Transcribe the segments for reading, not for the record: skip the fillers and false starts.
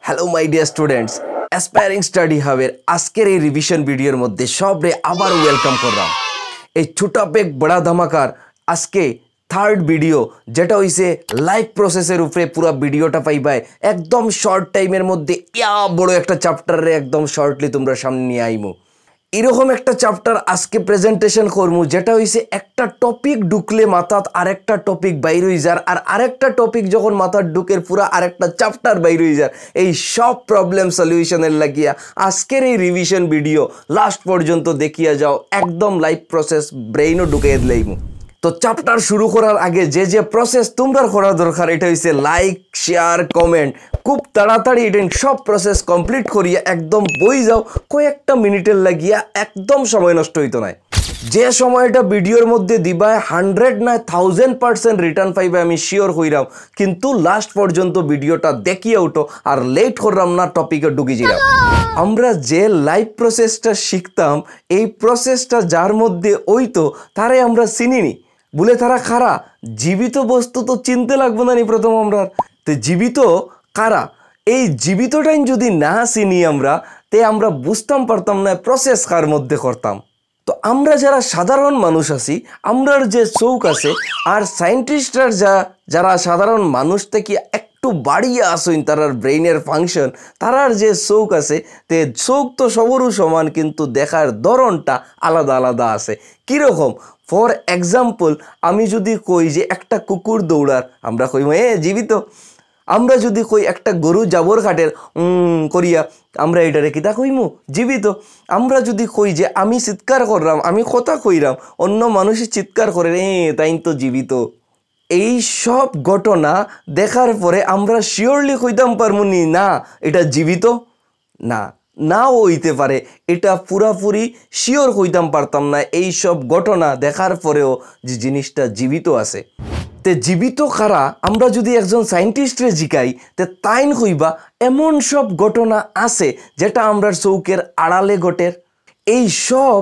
Hello my dear students, aspiring study হাবের আজকের এই রিভিশন ভিডিওর মধ্যে সবরে আবার ওয়েলকাম করলাম। এই ছোটা পেক বড়া ধামাকার আজকে থার্ড ভিডিও, যেটা হইছে লাইফ প্রসেসের উপরে পুরো ভিডিওটা পাইবাই একদম শর্ট টাইমের মধ্যে। ইয়া বড় একটা চ্যাপ্টারে একদম শর্টলি তোমরা সামনে নিয়ে আইমু। এরকম একটা চ্যাপ্টার আজকে প্রেজেন্টেশন করবো, যেটা হইছে একটা টপিক ঢুকলে মাথাত আরেকটা টপিক বাইর হয়ে যার, আর আরেকটা টপিক যখন মাথার ঢুকের পুরা আরেকটা চ্যাপ্টার বাইর হয়ে যার। এই সব প্রবলেম সলিউশনের লাগিয়া আজকের এই রিভিশন ভিডিও লাস্ট পর্যন্ত দেখিয়া যাও, একদম লাইফ প্রসেস ব্রেইনও ঢুকিয়ে দিলাইমু। তো চ্যাপ্টার শুরু করার আগে যে প্রসেস তোমরা করা দরকার, এটা হচ্ছে লাইক, শেয়ার, কমেন্ট। খুব তাড়াতাড়ি এটা সব প্রসেস কমপ্লিট করিয়া একদম বই যাও, কয়েকটা মিনিটের লাগিয়া, একদম সময় নষ্ট হইতো না। যে সময়টা ভিডিওর মধ্যে দিবায় 100 না 1000% রিটার্ন পাইবে আমি শিওর হইরাম। কিন্তু লাস্ট পর্যন্ত ভিডিওটা দেখিয়া উঠো, আর লেট করলাম না, টপিকে ঢুকি যাইলাম। আমরা যে লাইফ প্রসেসটা শিখতাম, এই প্রসেসটা যার মধ্যে ওইতো তারে আমরা চিনিনি বলে তারা কারা। জীবিত বস্তু তো চিনতে লাগবে না নি প্রথম আমরা। তো জীবিত কারা, এই জীবিতটাই যদি না চিনি আমরা, তে আমরা বুঝতাম পারতাম না প্রসেস কার মধ্যে করতাম। তো আমরা যারা সাধারণ মানুষ আছি, আমরার যে চৌক আছে, আর সায়েন্টিস্টরা যারা সাধারণ মানুষ থেকে একটু বাড়িয়ে আসেন তারার ব্রেইনের ফাংশন, তারার যে চৌক আছে, তে চৌক তো সবরও সমান, কিন্তু দেখার ধরনটা আলাদা আলাদা আছে। কীরকম? ফর এক্সাম্পল, আমি যদি কই যে একটা কুকুর দৌড়ার, আমরা কই জীবিত। আমরা যদি কই একটা গরু জাবর কাটের করিয়া, আমরা এটারে কিতা কইমু? জীবিত। আমরা যদি কই যে আমি চিৎকার করলাম, আমি কথা কইরাম, অন্য মানুষই চিৎকার করে, তাই তো জীবিত। এই সব ঘটনা দেখার পরে আমরা শিওরলি কইতাম পারমু নি না এটা জীবিত? না, নাও হইতে পারে, এটা পুরাপুরি শিওর হইতাম পারতাম না এই সব ঘটনা দেখার পরেও যে জিনিসটা জীবিত আছে। তে জীবিত কারা, আমরা যদি একজন সায়েন্টিস্টরে জিকাই, তে তাইন হইবা এমন সব ঘটনা আছে যেটা আমরা চৌকের আড়ালে ঘটের। এই সব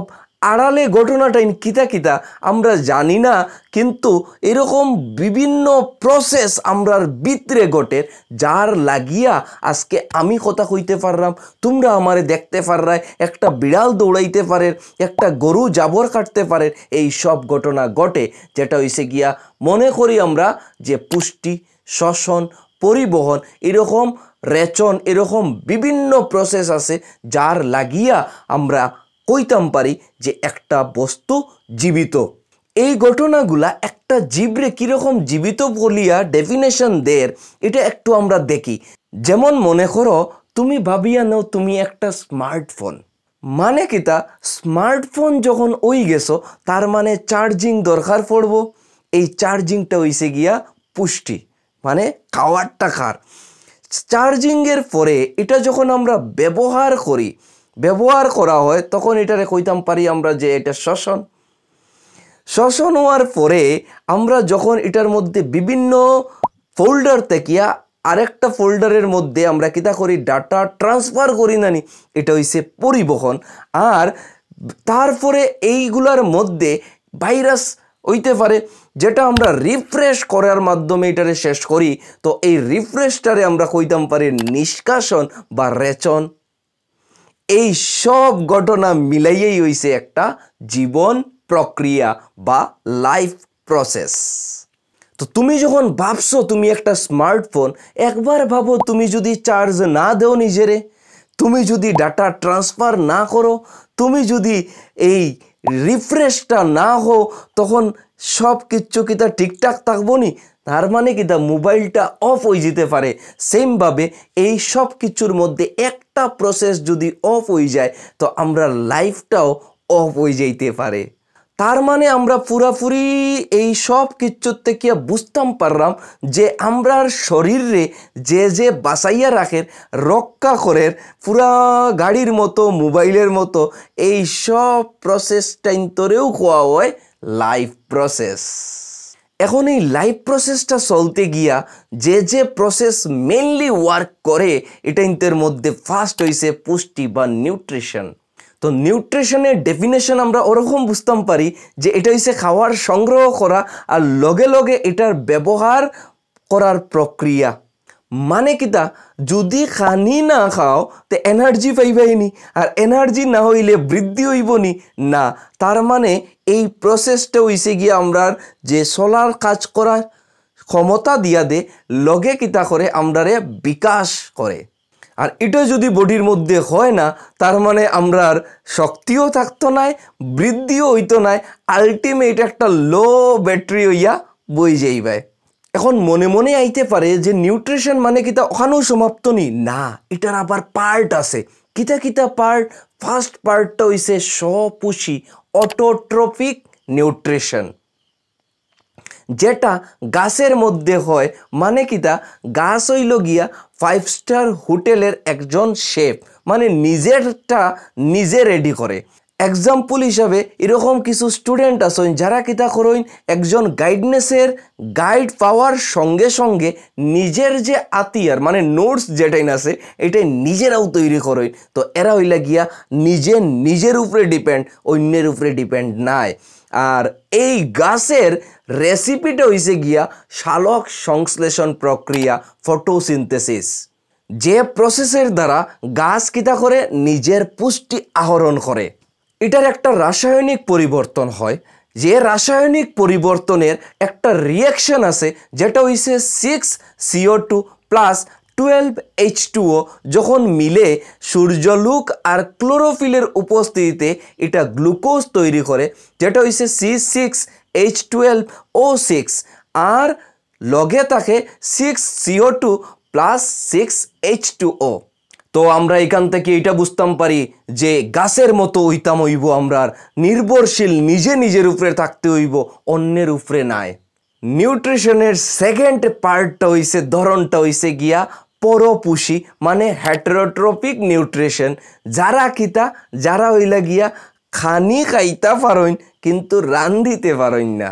আড়ালে ঘটনাটাই কিতা কিতা আমরা জানি না, কিন্তু এরকম বিভিন্ন প্রসেস আমরার ভিতরে ঘটে, যার লাগিয়া আজকে আমি কথা কইতে পারলাম, তোমরা আমারে দেখতে পাররাই, একটা বিড়াল দৌড়াইতে পারে, একটা গরু জাবর কাটতে পারে। এই সব ঘটনা ঘটে, যেটা হইছে গিয়া মনে করি আমরা যে পুষ্টি, শ্বসন, পরিবহন, এরকম রেচন, এরকম বিভিন্ন প্রসেস আছে, যার লাগিয়া আমরা কইতাম পারি যে একটা বস্তু জীবিত। এই ঘটনাগুলা একটা জীবরে কীরকম জীবিত বলিয়া ডেফিনেশন দের, এটা একটু আমরা দেখি। যেমন মনে করো, তুমি ভাবিয়া নাও তুমি একটা স্মার্টফোন। মানে কিতা? স্মার্টফোন যখন ওই গেছো, তার মানে চার্জিং দরকার পড়ব। এই চার্জিংটা হইছে গিয়া পুষ্টি, মানে খাওয়ারটা খার। চার্জিংয়ের পরে এটা যখন আমরা ব্যবহার করা হয়, তখন এটারে কইতাম পারি আমরা যে এটা শ্বসন হওয়ার পরে আমরা যখন এটার মধ্যে বিভিন্ন ফোল্ডার থেকিয়া আরেকটা ফোল্ডারের মধ্যে আমরা কিতা করি, ডাটা ট্রান্সফার করি না নি, এটা হইছে পরিবহন। আর তারপরে এইগুলার মধ্যে ভাইরাস হইতে পারে, যেটা আমরা রিফ্রেশ করার মাধ্যমে এটারে শেষ করি। তো এই রিফ্রেশটারে আমরা কইতাম পারি নিষ্কাশন বা রেচন। এই সব ঘটনা মিলাইয়েই হইছে একটা জীবন প্রক্রিয়া বা লাইফ প্রসেস। তো তুমি যখন ভাবছো তুমি একটা স্মার্টফোন, একবার ভাবো তুমি যদি চার্জ না দেও নিজেরে, তুমি যদি ডাটা ট্রান্সফার না করো, তুমি যদি এই রিফ্রেশটা না হো, তখন সব কিচ্ছু কিতা ঠিকঠাক থাকবো নি। তার মানে কিতা, মোবাইলটা অফ হয়ে যেতে পারে। সেমভাবে এই সব কিছুর মধ্যে একটা প্রসেস যদি অফ হয়ে যায়, তো আমরা লাইফটাও অফ হয়ে যাইতে পারে। তার মানে আমরা পুরাপুরি এই সব কিছুর থেকে বুঝতাম পারলাম যে আমরার শরীরে যে বাঁচাইয়া রাখের, রক্ষা করের, পুরা গাড়ির মতো, মোবাইলের মতো, এই সব প্রসেসটাইন্তরেও কোয়া হয় লাইফ প্রসেস। এখন এই লাইফ প্রসেসটা চলতে গিয়া যে প্রসেস মেনলি ওয়ার্ক করে, এটা ইন্তের মধ্যে ফার্স্ট হইছে পুষ্টি বা নিউট্রিশন। তো নিউট্রিশনের ডেফিনেশন আমরা ওরকম বুঝতাম পারি যে এটা হইছে খাওয়ার সংগ্রহ করা আর লগে লগে এটার ব্যবহার করার প্রক্রিয়া। মানে কিতা যদি খানি না খাও তো এনার্জি পাইবাইনি, আর এনার্জি না হইলে বৃদ্ধি হইবনি না। তার মানে এই প্রসেসটা হইছে গিয়ে আমরা যে সোলার কাজ করার ক্ষমতা দিয়া দে লগে কিতা করে আমরারে বিকাশ করে। আর এটা যদি বডির মধ্যে হয় না তার মানে আমরার শক্তিও থাকতো নাই, বৃদ্ধিও হইতো নাই, আলটিমেট একটা লো ব্যাটারি হইয়া বই যাইবে। এখন মনে মনে আইতে পারে যে নিউট্রিশন মানে কিতা ওখানেও সমাপ্ত নি, না, এটার আবার পার্ট আছে। কিতা কিতা পার্ট? ফার্স্ট পার্টটা হইছে স্বপুষি অটোট্রপিক নিউট্রিশন, যেটা গাছের মধ্যে হয়। মানে কিতা গাছ হইল গিয়া 5 স্টার হোটেলের একজন শেফ, মানে নিজেরটা নিজে রেডি করে। এক্সাম্পল হিসাবে এরকম কিছু স্টুডেন্ট আছেন যারা কিতা করেন একজন গাইডনেসের গাইড পাওয়ার সঙ্গে সঙ্গে নিজের যে আতিয়ার মানে নোটস যেটাই আছে এটাই নিজেরাও তৈরি করেন। তো এরা হইলা গিয়া নিজের উপরে ডিপেন্ড, অন্যের উপরে ডিপেন্ড নাই। আর এই গাছের রেসিপিটা হইছে গিয়া সালোক সংশ্লেষণ প্রক্রিয়া, ফটোসিনথেসিস, যে প্রসেসের দ্বারা গাছ কিতা করে নিজের পুষ্টি আহরণ করে। এটার একটা রাসায়নিক পরিবর্তন হয়, যে রাসায়নিক পরিবর্তনের একটা রিয়াকশন আছে যেটা হইছে 6CO2 প্লাস 12H2O যখন মিলে সূর্যলোক আর ক্লোরোফিলের উপস্থিতিতে এটা গ্লুকোজ তৈরি করে, যেটা হইছে C6H12O6, আর লগে থাকে 6CO2 প্লাস 6H2O। তো আমরা এখান থেকে এটা বুঝতাম পারি যে গাছের মতো হইতাম হইব, আমরা নির্ভরশীল নিজের উপরে থাকতে হইব, অন্যের উপরে নাই। নিউট্রিশনের সেকেন্ড পার্টটা হইছে ধরনটা হইছে গিয়া পরপুষি মানে হেটেরোট্রপিক নিউট্রিশন, যারা হইলা গিয়া খানি খাইতা পারইন কিন্তু রান্ধিতে পারইন না।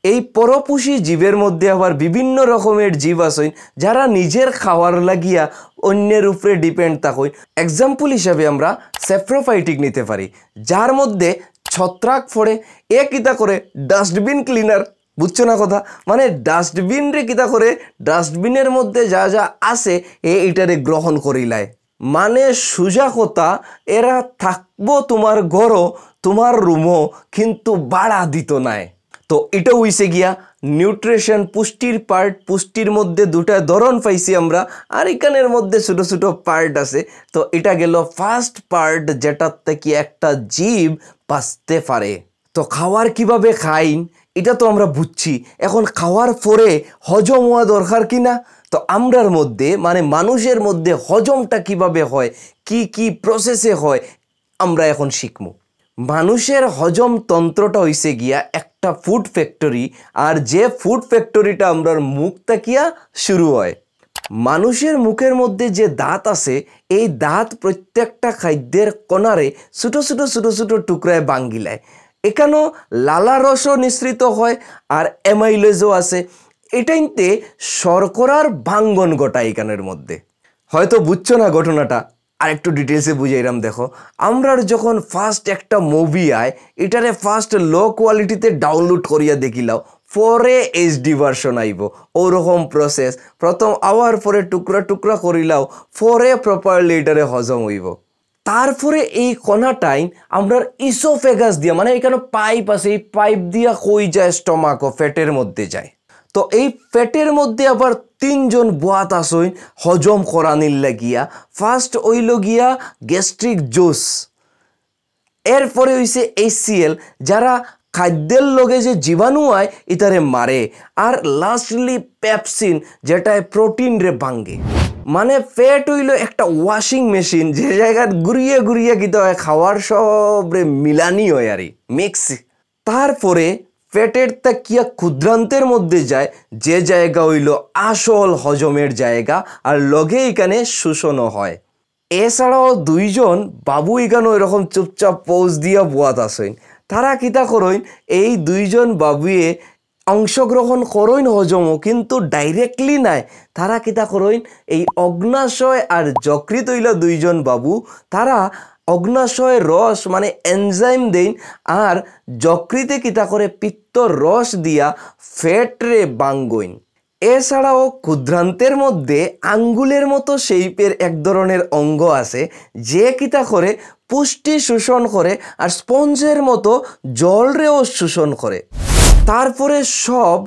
এই পরপুষি জীবের মধ্যে আবার বিভিন্ন রকমের জীব আছেন যারা নিজের খাওয়ার লাগিয়া অন্যের উপরে ডিপেন্ড থাকেন। এক্সাম্পল হিসাবে আমরা সেপ্রোফাইটিক নিতে পারি, যার মধ্যে ছত্রাক ফোড়ে। এ কিতা করে ডাস্টবিন ক্লিনার, বুঝছো না কথা? মানে ডাস্টবিন রে কিতা করে ডাস্টবিনের মধ্যে যা যা আছে এটারে গ্রহণ করিলায়। মানে সোজা কথা, এরা থাকবো তোমার ঘরও তোমার রুমও কিন্তু বাড়া দিত নাই। তো এটা হইছে গিয়া নিউট্রিশন, পুষ্টির পার্ট। পুষ্টির মধ্যে দুটা ধরন পাইছি আমরা, আর এখানের মধ্যে ছোট ছোট পার্ট আছে। তো এটা গেল ফার্স্ট পার্ট, যেটার থেকে একটা জীব বাঁচতে পারে। তো খাওয়ার কিভাবে খাইন এটা তো আমরা বুঝছি, এখন খাওয়ার পরে হজম হওয়া দরকার কিনা। তো আমরার মধ্যে মানে মানুষের মধ্যে হজমটা কিভাবে হয়, কি প্রসেসে হয়, আমরা এখন শিখবো। মানুষের হজম তন্ত্রটা হইছে গিয়া একটা ফুড ফ্যাক্টরি, আর যে ফুড ফ্যাক্টরিটা আমরার মুখ তাকিয়া শুরু হয়। মানুষের মুখের মধ্যে যে দাঁত আছে এই দাঁত প্রত্যেকটা খাদ্যের কণারে ছোট ছোট ছোট ছোট টুকরায় ভাঙ্গিলায়। এখানেও লালা রসও নিঃসৃত হয় আর অ্যামাইলেজও আছে। এটাইতে শর্করার ভাঙ্গন ঘটায় এখানের মধ্যে। হয়তো বুঝছো না ঘটনাটা, আর একটু ডিটেলসে বুঝাইলাম। দেখো, আমরা যখন ফার্স্ট একটা মুভি আয় এটারে ফার্স্ট লো কোয়ালিটিতে ডাউনলোড করিয়া দেখিলাও, পরে এইচডি ভার্সন আইব। ওরকম প্রসেস, প্রথম আওয়ার পরে টুকরা টুকরা করিলাও, পরে প্রপারলি এটারে হজম হইব। তারপরে এই কণাটাই আমরা ইসোফেগাস দিয়া, মানে এখানে পাইপ আছে, এই পাইপ দিয়া কই যায় স্টমাক ও ফ্যাটের মধ্যে যায়। তো এই ফ্যাটের মধ্যে আবার 3 জন বাত আসইন হজম করানির লাগিয়া। ফার্স্ট হইল গিয়া গ্যাস্ট্রিক জুস, এরপরে হইছে HCl, যারা খাদ্যের লগে যে জীবাণু হয় ইতারে মারে, আর লাস্টলি পেপসিন, যেটায় প্রোটিন রে ভাঙ্গে। মানে ফ্যাট হইল একটা ওয়াশিং মেশিন, যে জায়গায় ঘুরিয়ে ঘুরিয়ে কিতে হয় খাওয়ার সব রে মিলানি হয় আর মিক্স। তারপরে ফ্যাটের তাকিয়া ক্ষুদ্রান্তের মধ্যে যায়, যে জায়গা হইল আসল হজমের জায়গা, আর লগে এখানে শোষণও হয়। এছাড়াও 2 জন বাবু এখানেও এরকম চুপচাপ পোজ দিয়া বুয়াত আসেন। তারা কিতা করইন, এই 2 জন বাবুয়ে অংশগ্রহণ করইন হজমও, কিন্তু ডাইরেক্টলি নাই। তারা কিতা করইন, এই অগ্নাশয় আর যকৃত হইল 2 জন বাবু, তারা অগ্নাশয় রস মানে এনজাইম দেন, আর যকৃতে কিতা করে পিত্ত রস দিয়া ফ্যাট রে বাঙ্গইন। এছাড়াও ক্ষুদ্রান্তের মধ্যে আঙ্গুলের মতো শেপের এক ধরনের অঙ্গ আছে যে কিতা করে পুষ্টি শোষণ করে আর স্পঞ্জের মতো জলরেও শোষণ করে। তারপরে সব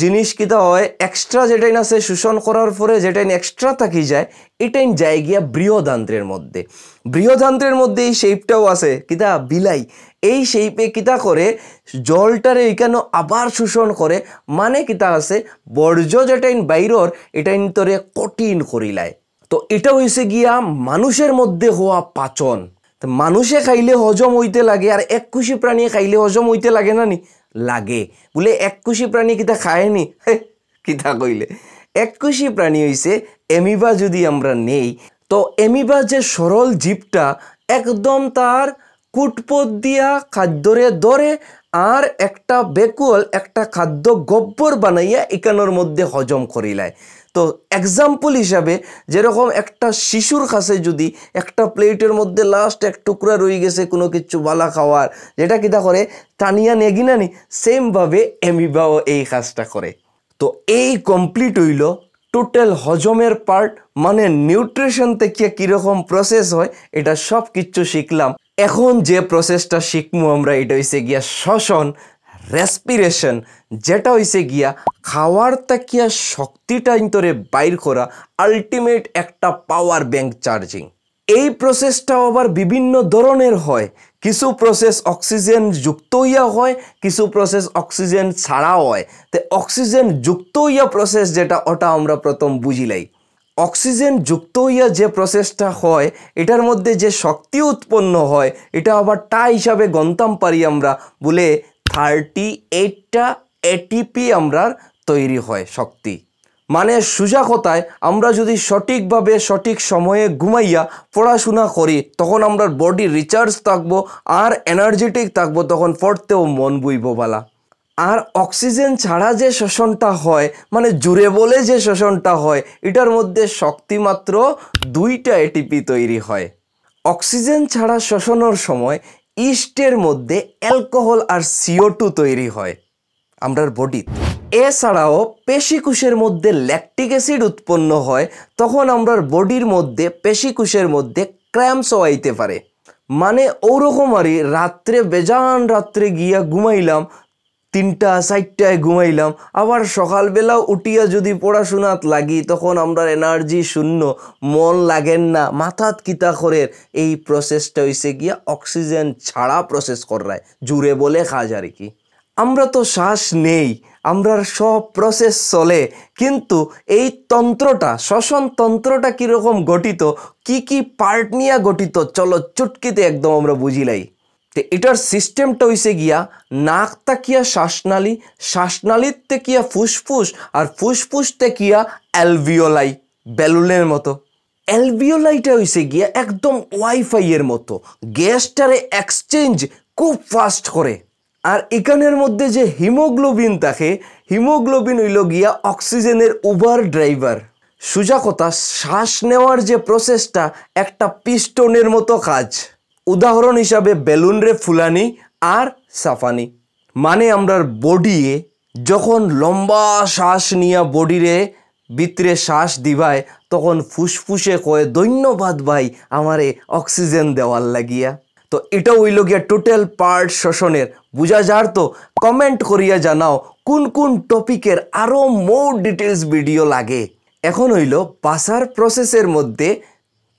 জিনিস কিতা হয় এক্সট্রা যেটাই আছে শোষণ করার পরে যেটাই এক্সট্রা থাকি যায় এটাই যায় গিয়া বৃহদান্ত্রের মধ্যে। বৃহদান্ত্রের মধ্যে এই শেপটাও আছে কিতা বিলাই, এই শেপে কিতা করে জলটারে এখানে আবার শোষণ করে, মানে কিতা আছে বর্জ্য যেটাই বাইরর এটাই তোরে কঠিন করিলায়। তো এটা হয়েছে গিয়া মানুষের মধ্যে হওয়া পাচন। তো মানুষে খাইলে হজম হইতে লাগে আর এককুশি প্রাণী খাইলে হজম হইতে লাগে না নি? লাগে। বলে এককুশি প্রাণী কিতা খায়নি? কিতা কইলে এককুশি প্রাণী হইছে এমিবা। যদি আমরা নেই তো এমিবা যে সরল জীবটা একদম তার কুটপথ দিয়া খাদ্যরে ধরে আর একটা বেকুল একটা খাদ্য গব্বর বানাইয়া একানোর মধ্যে হজম করিলায়। তো এক্সাম্পল হিসাবে যেরকম একটা শিশুর কাছে যদি একটা প্লেটের মধ্যে লাস্ট এক টুকরা রয়ে গেছে কোনো কিছু বালা খাওয়ার, যেটা কিতা করে টানিয়া নেগিনা নি, সেমভাবে এমিবাও এই কাজটা করে। তো এই কমপ্লিট হইল টোটাল হজমের পার্ট, মানে নিউট্রিশন থেকে কীরকম প্রসেস হয় এটা সব কিছু শিখলাম। এখন যে প্রসেসটা শিখবো আমরা এটা হইছে গিয়া শ্বসন, রেসপিরেশন, যেটা হইছে গিয়া খাওয়ার তাকিয়া শক্তিটা ইন্তরে বাইর করা, আলটিমেট একটা পাওয়ার ব্যাংক চার্জিং। এই প্রসেসটাও আবার বিভিন্ন ধরনের হয়। কিছু প্রসেস অক্সিজেন যুক্ত হইয়া হয়, কিছু প্রসেস অক্সিজেন ছাড়াও হয়। তো অক্সিজেন যুক্ত হইয়া প্রসেস যেটা ওটা আমরা প্রথম বুঝিলাই। অক্সিজেন যুক্ত হইয়া যে প্রসেসটা হয় এটার মধ্যে যে শক্তি উৎপন্ন হয় এটা আবার টা হিসাবে গন্তাম পারি আমরা, বলে 38টা এটিপি আমরা তৈরি হয় শক্তি। মানে সোজা কথায় আমরা যদি সঠিকভাবে সঠিক সময়ে ঘুমাইয়া পড়াশোনা করি তখন আমরা বডি রিচার্জ থাকবো আর এনার্জেটিক থাকবো, তখন পড়তেও মন বইব বালা। আর অক্সিজেন ছাড়া যে শোষণটা হয়, মানে জুড়ে বলে যে শোষণটা হয়, এটার মধ্যে শক্তি মাত্র 2টা এটিপি তৈরি হয়। অক্সিজেন ছাড়া শোষণের সময় ইস্টের মধ্যে অ্যালকোহল আর CO2 তৈরি হয় আমরার বডিতে। এছাড়াও পেশিকোষের মধ্যে ল্যাকটিক অ্যাসিড উৎপন্ন হয়, তখন আমরার বডির মধ্যে পেশিকোষের মধ্যে ক্র্যাম্পসও আইতে পারে। মানে ওরকমারই রাত্রে বেজান রাত্রে গিয়া ঘুমাইলাম 3টা 4টায় ঘুমাইলাম, আবার সকালবেলা উঠিয়া যদি পড়াশোনাত লাগি তখন আমরা এনার্জি শূন্য, মন লাগেন না, মাথাত কিতা করে। এই প্রসেসটা হইছে গিয়া অক্সিজেন ছাড়া প্রসেস করায়, জুড়ে বলে কাজ আর কি। আমরা তো শ্বাস নেই, আমরার সব প্রসেস চলে, কিন্তু এই তন্ত্রটা শ্বসন তন্ত্রটা কীরকম গঠিত, কি কি পার্ট নিয়ে গঠিত, চলো চুটকিতে একদম আমরা বুঝিলাই। তো এটার সিস্টেমটা হইছে গিয়া নাক তাকিয়া শ্বাসনালী, শ্বাসনালীর তেকিয়া ফুসফুস, আর ফুসফুস তেকিয়া অ্যালভিওলাই, বেলুনের মতো। অ্যালভিওলাইটা হইছে গিয়া একদম ওয়াইফাইয়ের মতো, গ্যাসটারে এক্সচেঞ্জ খুব ফাস্ট করে। আর এখানের মধ্যে যে হিমোগ্লোবিন থাকে, হিমোগ্লোবিন হইল গিয়া অক্সিজেনের উবার ড্রাইভার। সোজা কথা শ্বাস নেওয়ার যে প্রসেসটা একটা পিস্টনের মতো কাজ। উদাহরণ হিসাবে বেলুন রে ফুলানি আর সাফানি। মানে আমরার বডিয়ে যখন লম্বা শ্বাস নিয়া বডিরে ভিতরে শ্বাস দিবায় তখন ফুসফুসে কয় ধন্যবাদ ভাই আমারে অক্সিজেন দেওয়ার লাগিয়া। তো এটা হইল গিয়া টোটাল পার্ট শ্বসনের। বুঝা যার তো? কমেন্ট করিয়া জানাও কোন কোন টপিকের আরও মোর ডিটেলস ভিডিও লাগে। এখন হইল বাসার প্রসেসের মধ্যে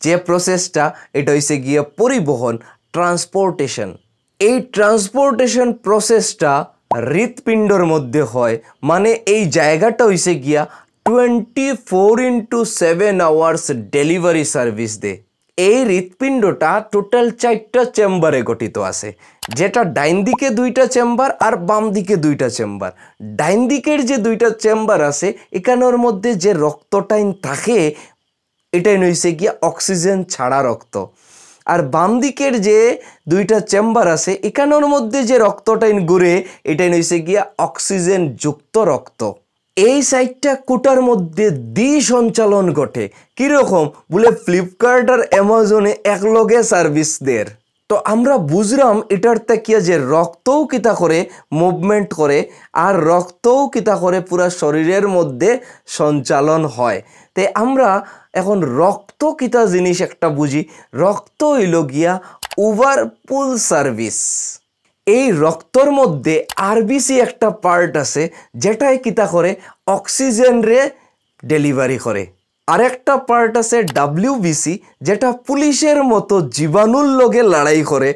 যে প্রসেসটা, এটা হইছে গিয়া পরিবহন, ট্রান্সপোর্টেশন। এই ট্রান্সপোর্টেশন প্রসেসটা হৃৎপিণ্ডর মধ্যে হয়। মানে এই জায়গাটা হইছে গিয়া 24x7 আওয়ার্স ডেলিভারি সার্ভিস দে। এই হৃৎপিণ্ডটা টোটাল 4টা চেম্বারে গঠিত আছে, যেটা ডাইন দিকে 2টা চেম্বার আর বাম দিকে 2টা চেম্বার। ডাইন দিকের যে 2টা চেম্বার আছে এখানের মধ্যে যে রক্তটাইন থাকে এটাই হইছে গিয়া অক্সিজেন ছাড়া রক্ত। আর বাম দিকের যে 2টা চেম্বার আছে এখানের মধ্যে যে রক্তটাইন ঘুরে এটাই হইছে গিয়া অক্সিজেন যুক্ত রক্ত। এই সাইটটা কোটার মধ্যে সঞ্চালন ঘটে। কীরকম বলে ফ্লিপকার্ট আর অ্যামাজনে একলগে সার্ভিস দের। তো আমরা বুঝলাম এটার তাকিয়া যে রক্তও কিতা করে মুভমেন্ট করে আর রক্তও কিতা করে পুরা শরীরের মধ্যে সঞ্চালন হয়। তে আমরা এখন রক্ত কিতা জিনিস একটা বুঝি। রক্ত হইল গিয়া ওভারপুল সার্ভিস। এই রক্তর মধ্যে আরবিসি একটা পার্ট আছে যেটাই কিতা করে অক্সিজেন রে ডেলিভারি করে। আরেকটা পার্ট আছে ডাব্লিউবিসি যেটা পুলিশের মতো জীবাণুর লগে লড়াই করে।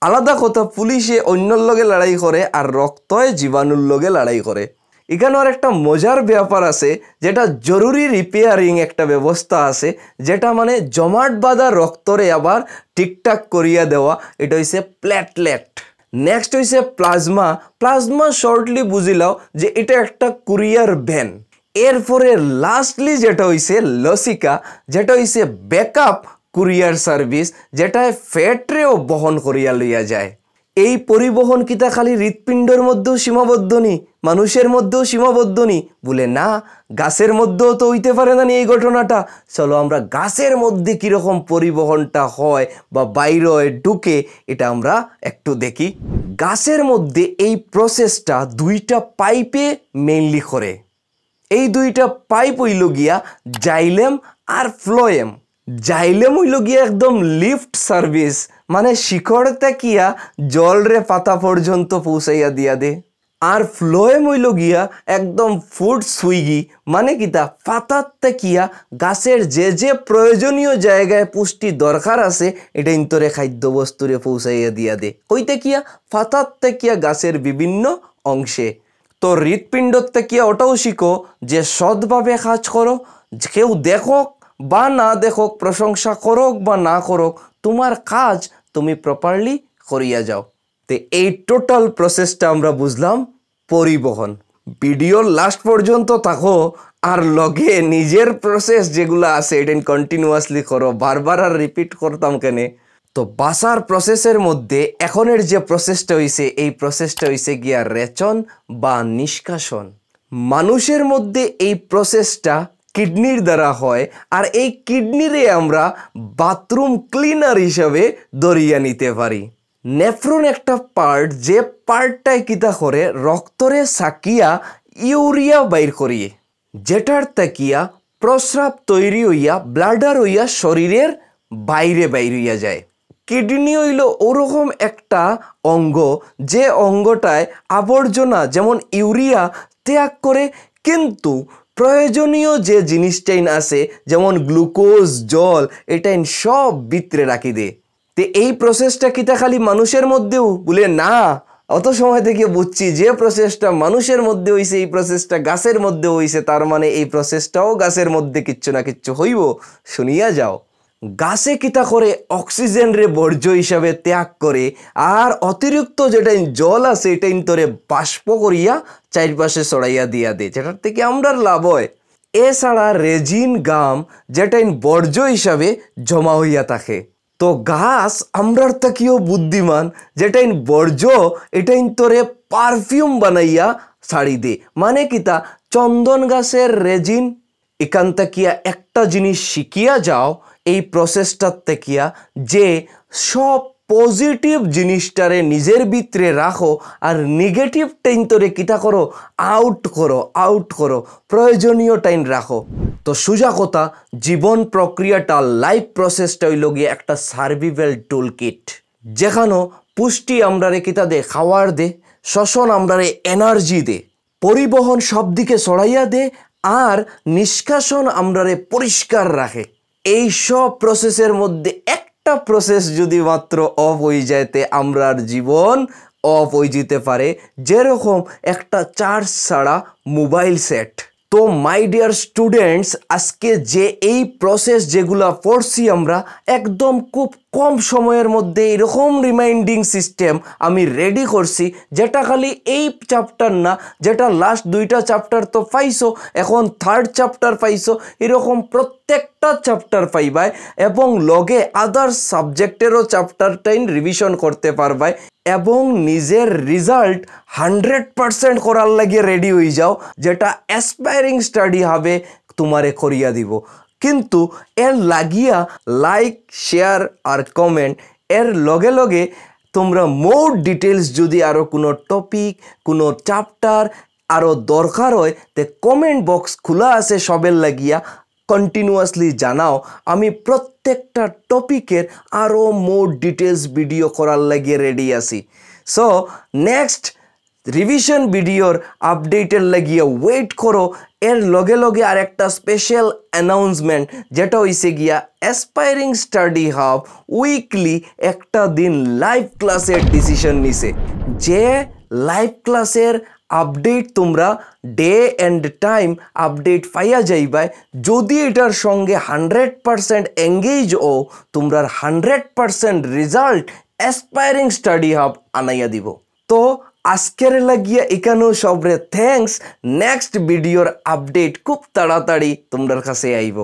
আলাদা কথা, পুলিশে অন্যর লগে লড়াই করে আর রক্তয় জীবাণুর লগে লড়াই করে। এখানে আর একটা মজার ব্যাপার আছে যেটা জরুরি রিপেয়ারিং একটা ব্যবস্থা আছে যেটা মানে জমাট বাঁধা রক্তরে আবার ঠিকঠাক করিয়া দেওয়া, এটা হইছে প্ল্যাটলেট। নেক্সট হইছে প্লাজমা। প্লাজমা শর্টলি বুঝিলাও যে এটা একটা কুরিয়ার ভ্যান। এরপরে লাস্টলি যেটা হইছে লসিকা, যেটা হইছে ব্যাকআপ কুরিয়ার সার্ভিস, যেটায় ফ্যাটরেও বহন করিয়া লইয়া যায়। এই পরিবহন কিতা খালি হৃৎপিণ্ডের মধ্যেও সীমাবদ্ধ নি, মানুষের মধ্যেও সীমাবদ্ধ নি? বলে না, গাছের মধ্যেও তো হইতে পারে না এই ঘটনাটা। চলো আমরা গাছের মধ্যে কীরকম পরিবহনটা হয় বা বাইরে ঢুকে এটা আমরা একটু দেখি। গাছের মধ্যে এই প্রসেসটা দুইটা পাইপে মেইনলি করে। এই দুইটা পাইপ হইল গিয়া জাইলেম আর ফ্লোয়েম। জাইলেম হইল গিয়া একদম লিফট সার্ভিস, মানে শিকড় তাকিয়া জল রে পাতা পর্যন্ত পৌঁছাইয়া দিয়া দে। আর ফ্লোয়েম হইল গিয়া একদম ফুড সুইগি, মানে কিতা পাতার তাকিয়া গাছের যে যে প্রয়োজনীয় জায়গায় পুষ্টি দরকার আছে এটা ইন্তরে খাদ্যবস্তুরে পৌঁছাইয়া দিয়া দে। কইতে কিয়া পাতার তাকিয়া গাছের বিভিন্ন অংশে। তো হৃৎপিণ্ডর তাকিয়া ওটাও শিখো যে সৎভাবে কাজ করো। কেউ দেখক বা না দেখক, প্রশংসা করক বা না করক, তোমার কাজ তুমি প্রপারলি করিয়া যাও। তো এই টোটাল প্রসেসটা আমরা বুঝলাম পরিবহন। ভিডিওর লাস্ট পর্যন্ত থাকো আর লগে নিজের প্রসেস যেগুলো আছে এটা কন্টিনিউয়াসলি করো, বারবার আর রিপিট করতাম কেনে। তো বাসার প্রসেসের মধ্যে এখনের যে প্রসেসটা হইছে, এই প্রসেসটা হইছে গিয়া রেচন বা নিষ্কাশন। মানুষের মধ্যে এই প্রসেসটা কিডনির দ্বারা হয়, আর এই কিডনিরে আমরা বাথরুম ক্লিনার হিসাবে ধরিয়া নিতে পারি। নেফ্রন একটা পার্ট, যে পার্টটাই কিতা করে রক্তরে সাকিয়া ইউরিয়া বাইর করিয়ে, যেটার তাকিয়া প্রস্রাব তৈরি হইয়া ব্লাডার হইয়া শরীরের বাইরে বাইর হইয়া যায়। কিডনি হইল ওরকম একটা অঙ্গ যে অঙ্গটায় আবর্জনা যেমন ইউরিয়া ত্যাগ করে, কিন্তু প্রয়োজনীয় যে জিনিসটাইন আছে যেমন গ্লুকোজ, জল, এটাইন সব ভিতরে রাখি দে। তো এই প্রসেসটা কিতা খালি মানুষের মধ্যেও? বলে না, অত সময় থেকে বুঝছি যে প্রসেসটা মানুষের মধ্যে হইছে এই প্রসেসটা গাছের মধ্যে হইছে, তার মানে এই প্রসেসটাও গাছের মধ্যে কিচ্ছু না কিচ্ছু হইব। শুনিয়া যাও। গাছে কিতা করে অক্সিজেন রে বর্জ্য হিসাবে ত্যাগ করে, আর অতিরিক্ত যেটা জল আছে এটা ইন্তরে বাষ্প করিয়া চারপাশে ছড়াইয়া দিয়া দে, যেটার থেকে আমরা লাভ হয়। এছাড়া রেজিন গাম যেটা বর্জ্য হিসাবে জমা হইয়া থাকে। তো গাছ আমরার তাকিও বুদ্ধিমান, যেটা বর্জ্য এটা ইন্তরে পারফিউম বানাইয়া ছাড়ি দে। মানে কিতা চন্দন গাছের রেজিন। এখান তাকিয়া একটা জিনিস শিখিয়া যাও এই প্রসেসটার তাকিয়া, যে সব পজিটিভ জিনিসটারে নিজের ভিতরে রাখো আর নেগেটিভ টাইম তোরে কিতা করো আউট করো, প্রয়োজনীয় টাইম রাখো। তো সোজা কথা, জীবন প্রক্রিয়াটা লাইফ প্রসেসটা হইল গিয়ে একটা সার্ভাইভাল টুল কিট, যেখানে পুষ্টি আমরারে কিতা দে, খাওয়ার দে, শ্বসন আমরারে এনার্জি দে, পরিবহন সব দিকে ছড়াইয়া দে, আর নিষ্কাশন আমরারে পরিষ্কার রাখে। এই সব প্রসেসের মধ্যে একটা প্রসেস যদি মাত্র অফ হয়ে যায়তে আমরার জীবন অফ হয়ে যেতে পারে, যেরকম একটা চার্জ ছাড়া মোবাইল সেট। তো মাই ডিয়ার স্টুডেন্টস, আজকে যে এই প্রসেস যেগুলা পড়ছি আমরা একদম খুব কম সময়ের মধ্যে এরকম রিমাইন্ডিং সিস্টেম আমি রেডি করছি, যেটা খালি এই চ্যাপ্টার না, যেটা লাস্ট দুইটা চ্যাপ্টার তো পাইছো, এখন থার্ড চ্যাপ্টার পাইছো, এরকম প্রত্যেকটা চ্যাপ্টার পাইবাই এবং লগে আদার সাবজেক্টেরও চ্যাপ্টারটাইন রিভিশন করতে পারবাই এবং নিজের রেজাল্ট 100% করার লাগে রেডি হয়ে যাও, যেটা অ্যাসপায়ারিং স্টাডি হবে তোমারে করিয়া দিব। কিন্তু এর লাগিয়া লাইক, শেয়ার আর কমেন্ট এর লগে লগে তোমরা মোর ডিটেলস যদি আরও কোনো টপিক কোনো চ্যাপ্টার আরও দরকার হয় তে কমেন্ট বক্স খোলা আছে সবের লাগিয়া কন্টিনিউয়াসলি জানাও। আমি প্রত্যেকটা টপিকের আরও মোর ডিটেলস ভিডিও করার লাগিয়ে রেডি আছি। সো নেক্সট রিভিশন ভিডিওর আপডেটের লাগিয়ে ওয়েট করো। এর লগে লগে আর একটা স্পেশাল অ্যানাউন্সমেন্ট যেটা হইছে গিয়া অ্যাসপায়ারিং স্টাডি হাব উইকলি একটা দিন লাইভ ক্লাসের ডিসিশন নিছে, যে লাইভ ক্লাসের আপডেট তোমরা ডে অ্যান্ড টাইম আপডেট পাইয়া যাইবাই। যদি এটার সঙ্গে 100% এঙ্গেজ ও তোমরা 100% রেজাল্ট অ্যাসপায়ারিং স্টাডি হাব আনাইয়া দিব। তো আজকের লাগিয়া এখানেও সবরে থ্যাংকস। নেক্সট ভিডিওর আপডেট খুব তাড়াতাড়ি তোমরা কাছে আইব।